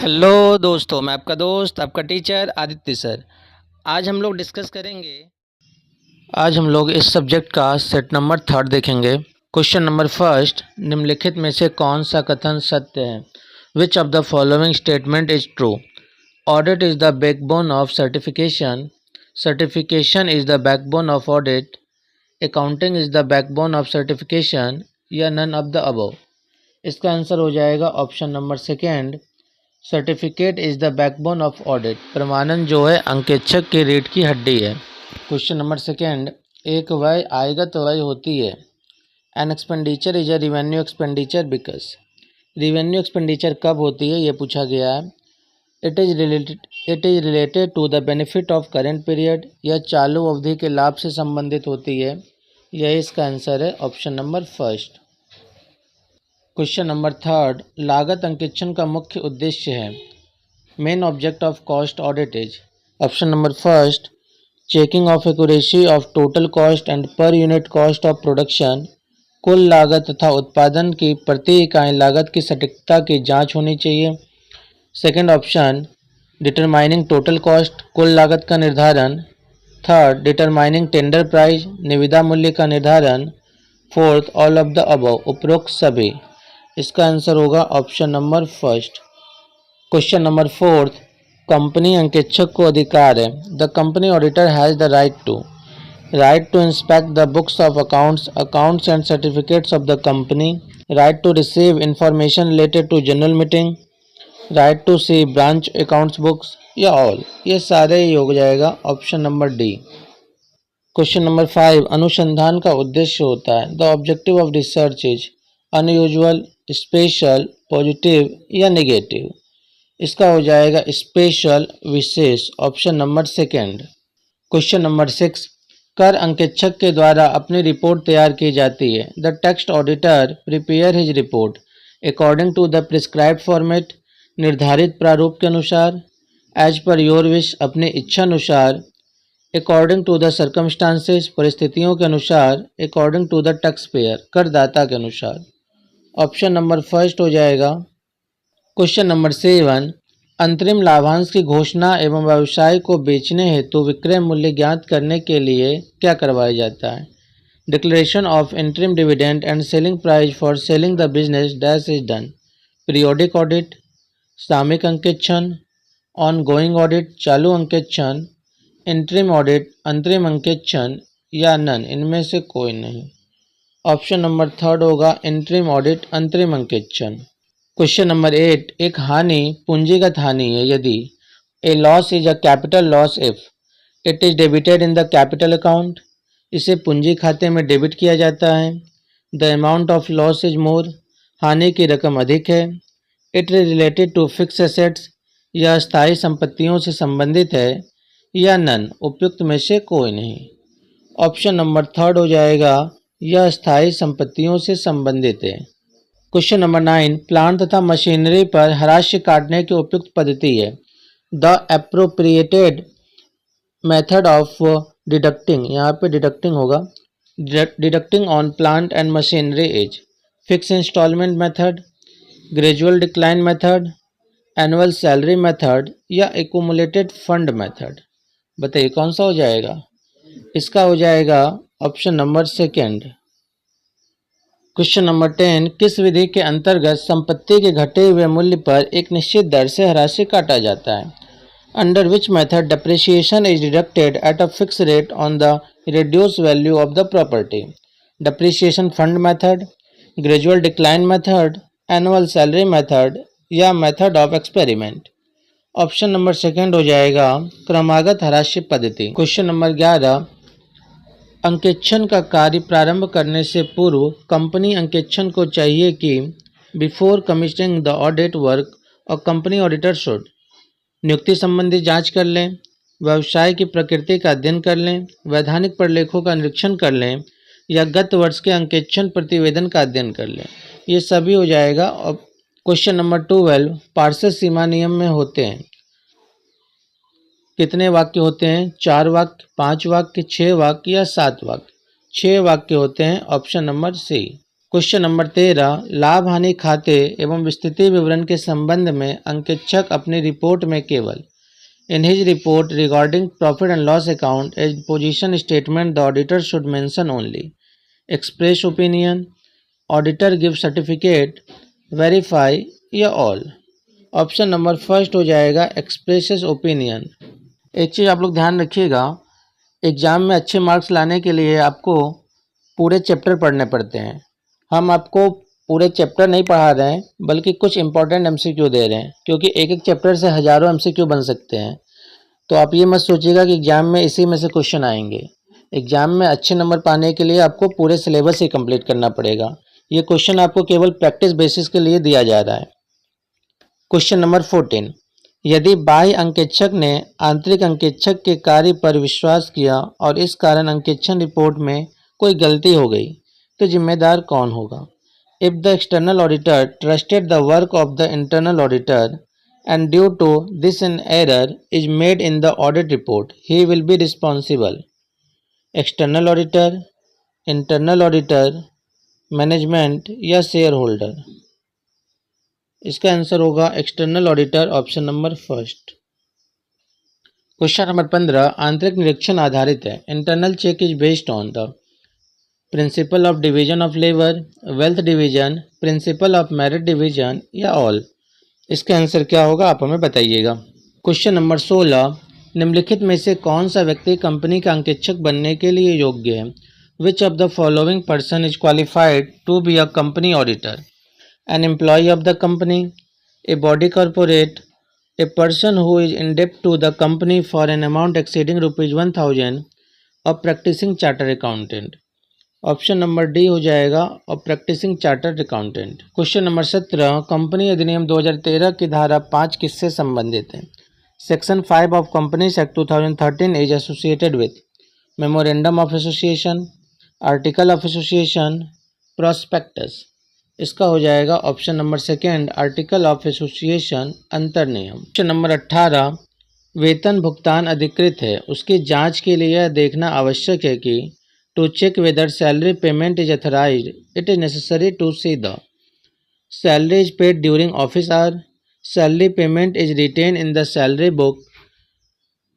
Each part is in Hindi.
हेलो दोस्तों, मैं आपका दोस्त आपका टीचर आदित्य सर। आज हम लोग डिस्कस करेंगे। आज हम लोग इस सब्जेक्ट का सेट नंबर 3 देखेंगे। क्वेश्चन नंबर फर्स्ट, निम्नलिखित में से कौन सा कथन सत्य है? Which of the following statement is true? Audit is the backbone of certification. Certification is the backbone of audit. Accounting is the backbone of certification, या नन ऑफ द अबव। इसका आंसर हो जाएगा option number second, certificate is the backbone of audit. प्रमाणन जो है अंकेक्षक की रीढ़ की हड्डी है। क्वेश्चन नंबर सेकेंड, एक व्यय आयगत व्यय होती है। An expenditure is a revenue expenditure because. Revenue expenditure कब होती है ये पूछा गया है। It is related to the benefit of current period, यह चालू अवधि के लाभ से संबंधित होती है। यह इसका आंसर है option number first. Question number third, लागत अंकेक्षण का मुख्य उद्देश्य है। Main object of cost audit is. Option number first, checking of accuracy of total cost and per unit cost of production. कुल लागत तथा उत्पादन की प्रति इकाई लागत की सटीकता की जांच होनी चाहिए। Second option, determining total cost, कुल लागत का निर्धारण। थर्ड, डिटरमाइनिंग टेंडर प्राइस, निविदा मूल्य का निर्धारण। Fourth, all of the above, उपरोक्त सभी। इसका आंसर होगा option number first. Question number fourth, company अंकेक्षक को अधिकार है। The company auditor has the right to inspect the books of accounts and certificates of the company. Right to receive information related to general meeting. Right to see branch accounts books, या ऑल। ये सारे ही हो जाएगा option number D. Question number 5, अनुसंधान का उद्देश्य होता है। The objective of research is unusual, special, positive, या नेगेटिव। इसका हो जाएगा स्पेशल, विशेष, option number second. Question number 6, कर अंकेक्षक के द्वारा अपनी रिपोर्ट तैयार की जाती है। The tax auditor prepare his report according to the prescribed format, निर्धारित प्रारूप के अनुसार। एज पर योर विश, अपनी इच्छा अनुसार। अकॉर्डिंग टू द सर्कमस्टांसेस, परिस्थितियों के अनुसार। According to the tax payer, करदाता के अनुसार। ऑप्शन नंबर फर्स्ट हो जाएगा। क्वेश्चन नंबर 7, अंतरिम लाभांश की घोषणा एवं व्यवसाय को बेचने हेतु विक्रय मूल्य ज्ञात करने के लिए क्या करवाया जाता है? Declaration of interim dividend and selling price for selling the business dash is done. Periodic audit, सामयिक अंकेक्षण, ऑन गोइंग ऑडिट, चालू अंकेक्षण, इंटरिम ऑडिट, अंतरिम अंकेक्षण, या नन, इनमें से कोई नहीं। ऑप्शन नंबर थर्ड होगा इंटरिम ऑडिट, अंतरिम अंकेक्षण। क्वेश्चन नंबर 8, एक हानि पूंजीगत हानि है यदि a loss is a capital loss if it is debited in the capital account, इसे पूंजी खाते में डेबिट किया जाता है। The amount of loss is more, हानि की रकम अधिक है। It is related to fix assets, यह स्थायी संपत्तियों से संबंधित है। या नन, उपयुक्त में से कोई नहीं। ऑप्शन नंबर थर्ड हो जाएगा, यह स्थायी संपत्तियों से संबंधित है। क्वेश्चन नंबर 9, प्लांट तथा मशीनरी पर हरास्य काटने की उपयुक्त पद्धति है। The appropriated method of deducting, यहाँ पे डिडक्टिंग होगा। Deducting on plant and machinery is fix installment method, gradual decline method, annual salary method, या एक्यूमुलेटेड फंड मेथड। बताइए कौन सा हो जाएगा? इसका हो जाएगा option number second. Question number 10, किस विधि के अंतर्गत संपत्ति के घटे हुए मूल्य पर एक निश्चित दर से हरास्य काटा जाता है? Under which method depreciation is deducted at a fix rate on the reduce value of the property. Depreciation fund method, gradual decline method, annual salary method, या method of experiment. Option number second हो जाएगा क्रमागत हरास्य पद्धति। क्वेश्चन नंबर 11, अंकेक्षण का कार्य प्रारंभ करने से पूर्व कंपनी अंकेक्षण को चाहिए कि before commissioning the audit work और कंपनी ऑडिटर शुड नियुक्ति संबंधी जांच कर लें, व्यवसाय की प्रकृति का अध्ययन कर लें, वैधानिक प्रलेखों का निरीक्षण कर लें, या गत वर्ष के अंकेक्षण प्रतिवेदन का अध्ययन कर लें। ये सभी हो जाएगा। और क्वेश्चन नंबर 12, पार्षद सीमा नियम में होते हैं कितने वाक्य होते हैं? 4 वाक्य, 5 वाक्य, 6 वाक्य, या 7 वाक्य? 6 वाक्य होते हैं, option number C. Question number 13, लाभ हानि खाते एवं स्थिति विवरण के संबंध में अंकेक्षक अपनी रिपोर्ट में केवल In his report regarding profit and loss account as position statement, the auditor should mention only express opinion, auditor give certificate, verify या all। ऑप्शन नंबर फर्स्ट हो जाएगा एक्सप्रेसेस ओपिनियन। एक चीज़ आप लोग ध्यान रखिएगा, एग्ज़ाम में अच्छे मार्क्स लाने के लिए आपको पूरे चैप्टर पढ़ने पड़ते हैं। हम आपको पूरे चैप्टर नहीं पढ़ा रहे हैं बल्कि कुछ इंपॉर्टेंट एमसीक्यू दे रहे हैं, क्योंकि एक एक चैप्टर से हज़ारों एमसीक्यू बन सकते हैं। तो आप ये मत सोचिएगा कि एग्ज़ाम में इसी में से क्वेश्चन आएंगे। एग्ज़ाम में अच्छे नंबर पाने के लिए आपको पूरे सिलेबस ही कंप्लीट करना पड़ेगा। ये क्वेश्चन आपको केवल प्रैक्टिस बेसिस के लिए दिया जा रहा है। क्वेश्चन नंबर 14, यदि बाह्य अंकेक्षक ने आंतरिक अंकेक्षक के कार्य पर विश्वास किया और इस कारण अंकेक्षण रिपोर्ट में कोई गलती हो गई तो जिम्मेदार कौन होगा? If the external auditor trusted the work of the internal auditor and due to this an error is made in the audit report, he will be responsible. External auditor, internal auditor, management या शेयर होल्डर? इसका आंसर होगा external auditor, option number first. Question number 15, आंतरिक निरीक्षण आधारित है। Internal check is based on the principle of division of labour, wealth division, principle of merit division या ऑल? इसका आंसर क्या होगा आप हमें बताइएगा। क्वेश्चन नंबर 16, निम्नलिखित में से कौन सा व्यक्ति कंपनी का अंकेक्षक बनने के लिए योग्य है? Which of the following person is qualified to be a company auditor? An employ of the company, a body corporate, a person who is indebted to the company for an amount exceeding ₹1000 और practising charter accountant? Option number D हो जाएगा और practising chartered accountant. Question number 17, company अधिनियम 2013 की धारा 5 किससे संबंधित है? Section 5 of companies act 2013 is associated with memorandum of association, article of association, prospectus? इसका हो जाएगा option number second, article of association, अंतर्नियम। क्वेश्चन नंबर 18, वेतन भुगतान अधिकृत है, उसकी जाँच के लिए यह देखना आवश्यक है कि to check whether salary payment is authorized, it is necessary to see the salary is paid during office hour, salary payment is retained in the salary book,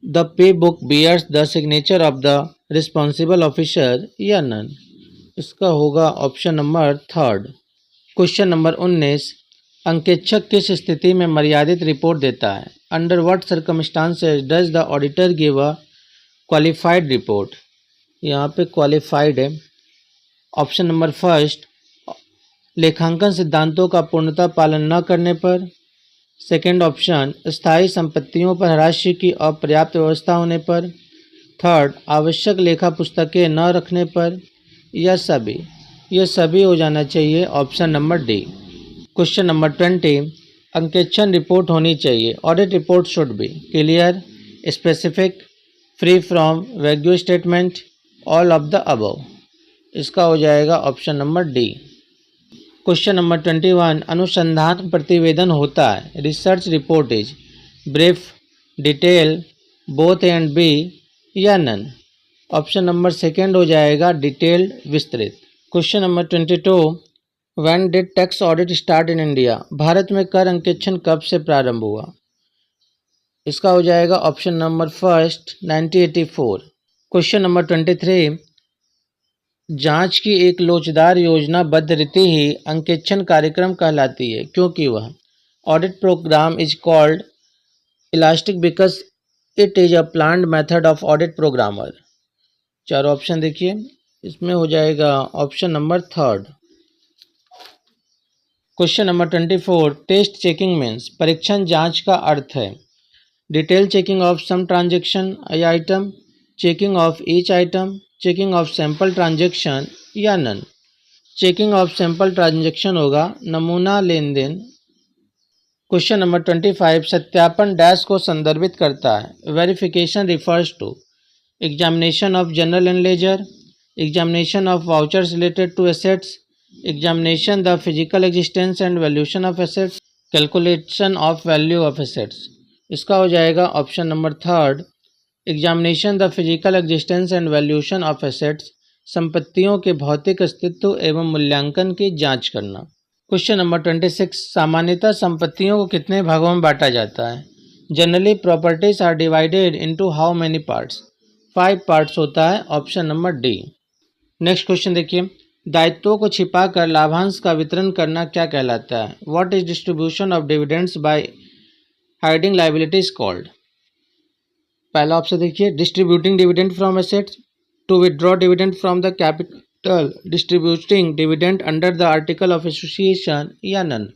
the pay book bears the signature of the responsible officer या none? इसका होगा option number third. Question number 19, अंकेक्षक किस स्थिति में मर्यादित रिपोर्ट देता है? Under what circumstances does the auditor give a qualified report? यहाँ पे क्वालिफाइड है। ऑप्शन नंबर फर्स्ट, लेखांकन सिद्धांतों का पूर्णतः पालन न करने पर। सेकंड ऑप्शन, स्थायी संपत्तियों पर राशि की अपर्याप्त व्यवस्था होने पर। थर्ड, आवश्यक लेखा पुस्तकें न रखने पर या सभी? ये सभी हो जाना चाहिए, option number D. Question number 20, अंकेक्षण रिपोर्ट होनी चाहिए। Audit report should be clear, specific, free from vague statement, all of the above? इसका हो जाएगा option number D. Question number 21, अनुसंधान प्रतिवेदन होता है, research report is brief, detail, both and B या नन? ऑप्शन नंबर सेकेंड हो जाएगा डिटेल्ड, विस्तृत। Question number 22, when did tax audit start in India? भारत में कर अंकेक्षण कब से प्रारंभ हुआ? इसका हो जाएगा option number first, 1984। Question number 23, जांच की एक लोचदार योजनाबद्ध रीति ही अंकेक्षण कार्यक्रम कहलाती है क्योंकि वह audit programme is called elastic because it is a planned method of audit programmer? चार ऑप्शन देखिए, इसमें हो जाएगा option number third. Question number 24, test checking means परीक्षण जांच का अर्थ है detail checking of some transaction या item, checking of each item, checking of sample transaction या none? Checking of sample transaction होगा, नमूना लेन देन। क्वेश्चन नंबर 25, सत्यापन डैश को संदर्भित करता है? Verification refers to examination of general and ledger, examination of vouchers related to assets, examination the physical existence and valuation of assets, calculation of value of assets? इसका हो जाएगा option number third, examination the physical existence and valuation of assets, संपत्तियों के भौतिक अस्तित्व एवं मूल्यांकन की जांच करना। क्वेश्चन नंबर 26, सामान्यतः संपत्तियों को कितने भागों में बांटा जाता है? Generally properties are divided into how many parts? 5 parts होता है, option number D. Next question देखिए, दायित्वों को छिपाकर लाभांश का वितरण करना क्या कहलाता है? What is distribution of dividends by hiding liabilities called? पहला ऑप्शन देखिए, distributing dividend from assets, to withdraw dividend from the capital, distributing dividend under the article of association, या नन।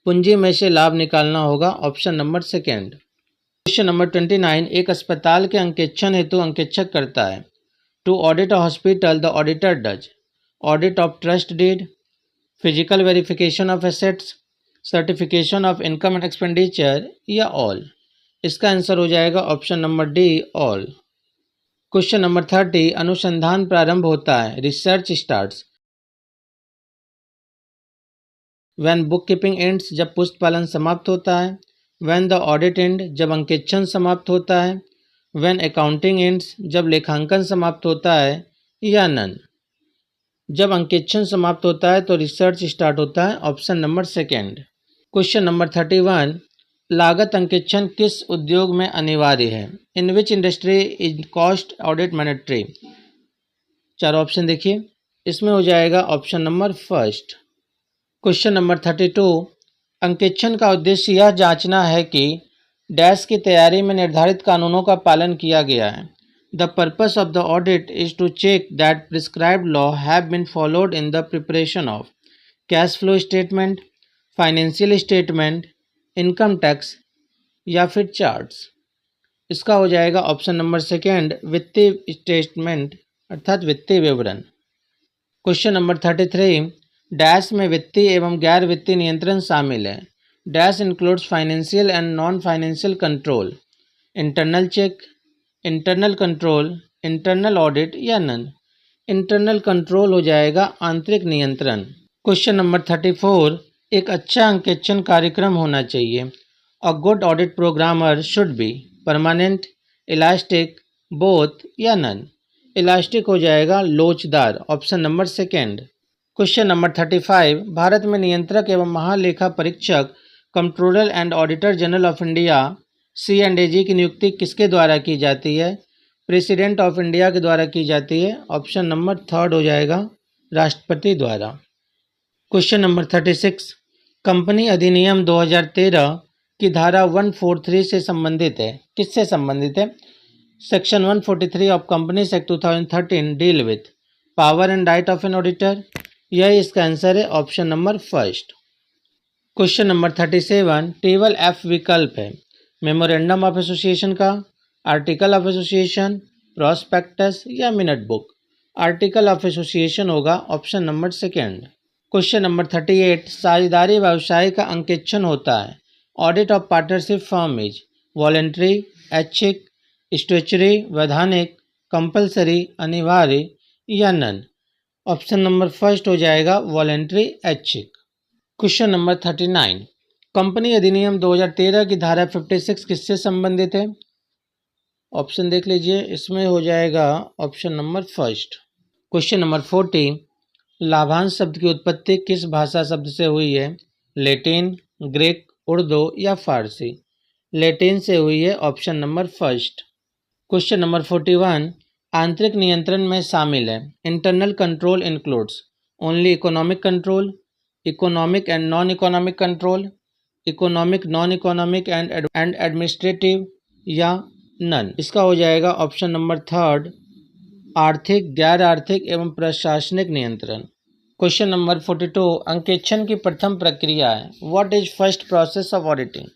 पूंजी में से लाभ निकालना होगा, option number second. Question number 29, एक अस्पताल के अंकेक्षण हेतु अंकेक्षक करता है। To audit a hospital the auditor does audit of trust deed, physical verification of assets, certification of income and expenditure, या ऑल। इसका आंसर हो जाएगा option number D, all. Question number 30, अनुसंधान प्रारंभ होता है, research starts. When book keeping ends, जब पुस्त पालन समाप्त होता है। व्हेन द ऑडिट एंड, जब अंकेक्षण समाप्त होता है। व्हेन अकाउंटिंग एंड्स, जब लेखांकन समाप्त होता है, या नन। जब अंकेक्षण समाप्त होता है तो रिसर्च स्टार्ट होता है, option number second. Question number 31, लागत अंकेक्षण किस उद्योग में अनिवार्य है? In which industry is cost audit mandatory? चार ऑप्शन देखिए, इसमें हो जाएगा option number first. Question number 32, अंकेक्षण का उद्देश्य यह जांचना है कि डैश की तैयारी में निर्धारित कानूनों का पालन किया गया है। The purpose of the audit is to check that prescribed law have been followed in the preparation of cash flow statement, financial statement, income tax, या फिर चार्ट्स। इसका हो जाएगा ऑप्शन नंबर सेकेंड, वित्तीय स्टेटमेंट अर्थात वित्तीय विवरण। क्वेश्चन नंबर 33, डैश में वित्तीय एवं गैर वित्तीय नियंत्रण शामिल है। Dash includes financial and non financial control, internal check, internal control, internal audit, या नन। इंटरनल कंट्रोल हो जाएगा आंतरिक नियंत्रण। क्वेश्चन नंबर 34, एक अच्छा अंकेक्षण कार्यक्रम होना चाहिए। A good audit programmer should be permanent, elastic, both, या नन। इलास्टिक हो जाएगा लोचदार, option number second. Question number 35, Bharat में नियंत्रक एवं महालेखा परीक्षक controller and auditor general of India C&AG की नियुक्ति किसके द्वारा की जाती है? प्रेसिडेंट ऑफ इंडिया के द्वारा की जाती है, ऑप्शन नंबर थर्ड हो जाएगा, राष्ट्रपति द्वारा। क्वेश्चन नंबर 36, कंपनी अधिनियम 2013 की धारा 143 से संबंधित है। किससे संबंधित है? Section 143 of companies act 2013 deal with power and right of an auditor. यह इसका आंसर है, option number first. Question number 37, table F विकल्प है मेमोरेंडम ऑफ एसोसिएशन का, आर्टिकल ऑफ एसोसिएशन, प्रॉस्पेक्टस, या minute book. Article of association होगा, option number second. Question number 38, साझेदारी व्यवसाय का अंकेक्षण होता है। Audit of partnership firm is voluntary, ऐच्छिक, स्टैच्यूटरी, वैधानिक, कंपलसरी, अनिवार्य, या नन। ऑप्शन नंबर फर्स्ट हो जाएगा, वॉलेंट्री, ऐच्छिक। क्वेश्चन नंबर 39, कंपनी अधिनियम 2013 की धारा 56 किससे संबंधित है? ऑप्शन देख लीजिए, इसमें हो जाएगा option number first. Question number 40, लाभांश शब्द की उत्पत्ति किस भाषा शब्द से हुई है? लैटिन, ग्रीक, उर्दू, या फारसी। लैटिन से हुई है, option number first. Question number 41, आंतरिक नियंत्रण में शामिल है। Internal control includes only economic control, economic and non economic control, economic, non economic and administrative, या नन। इसका हो जाएगा ऑप्शन नंबर थर्ड, आर्थिक, गैर आर्थिक एवं प्रशासनिक नियंत्रण। क्वेश्चन नंबर 42, अंकेक्षण की प्रथम प्रक्रिया है। What is first process of auditing?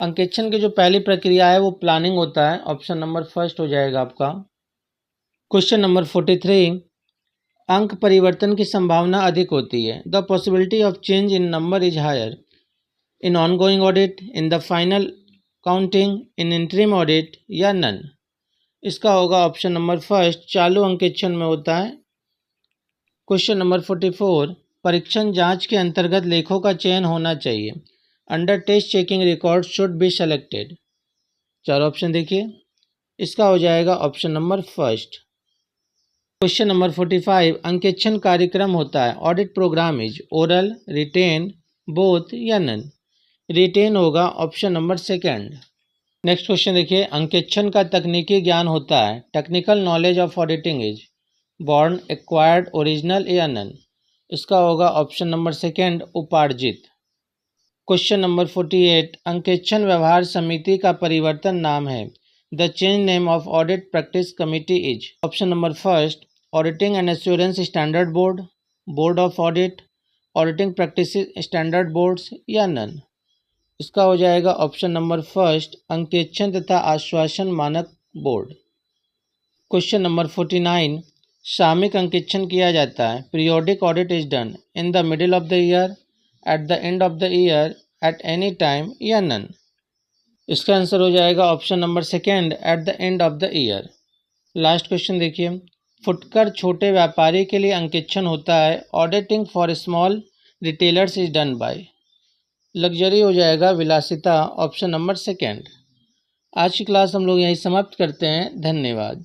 अंकेक्षण की जो पहली प्रक्रिया है वो प्लानिंग होता है, ऑप्शन नंबर फर्स्ट हो जाएगा आपका। क्वेश्चन नंबर 43, अंक परिवर्तन की संभावना अधिक होती है। The possibility of change in number is higher in ongoing audit, in the final counting, in interim audit, या नन। इसका होगा ऑप्शन नंबर फर्स्ट, चालू अंकेक्षण में होता है। क्वेश्चन नंबर 44, परीक्षण जांच के अंतर्गत लेखों का चयन होना चाहिए। Under test checking record should be selected. चार ऑप्शन देखिए, इसका हो जाएगा option number first. Question number 45, अंकेक्षण कार्यक्रम होता है। Audit programme is oral, written, both या नन। रिटेन होगा option number second. Next question देखिए, अंकेक्षण का तकनीकी ज्ञान होता है। Technical knowledge of auditing is born, acquired, original या नन। इसका होगा ऑप्शन नंबर सेकंड, उपार्जित। क्वेश्चन नंबर 48, अंकेक्षण व्यवहार समिति का परिवर्तन नाम है। The change name of audit practice committee is option number first, auditing and assurance standard board, board of audit, auditing practice standard boards या नन। इसका हो जाएगा ऑप्शन नंबर फर्स्ट, अंकेक्षण तथा आश्वासन मानक बोर्ड। क्वेश्चन नंबर 49, सामयिक अंकेक्षण किया जाता है। Periodic audit is done in the middle of the year, at the end of the year, at any time या नन। इसका आंसर हो जाएगा option number second, at the end of the year. Last question देखिए, फुटकर छोटे व्यापारी के लिए अंकेक्षण होता है। Auditing for small retailers is done by. Luxury हो जाएगा विलासिता, ऑप्शन नंबर सेकेंड। आज की क्लास हम लोग यहीं समाप्त करते हैं। धन्यवाद।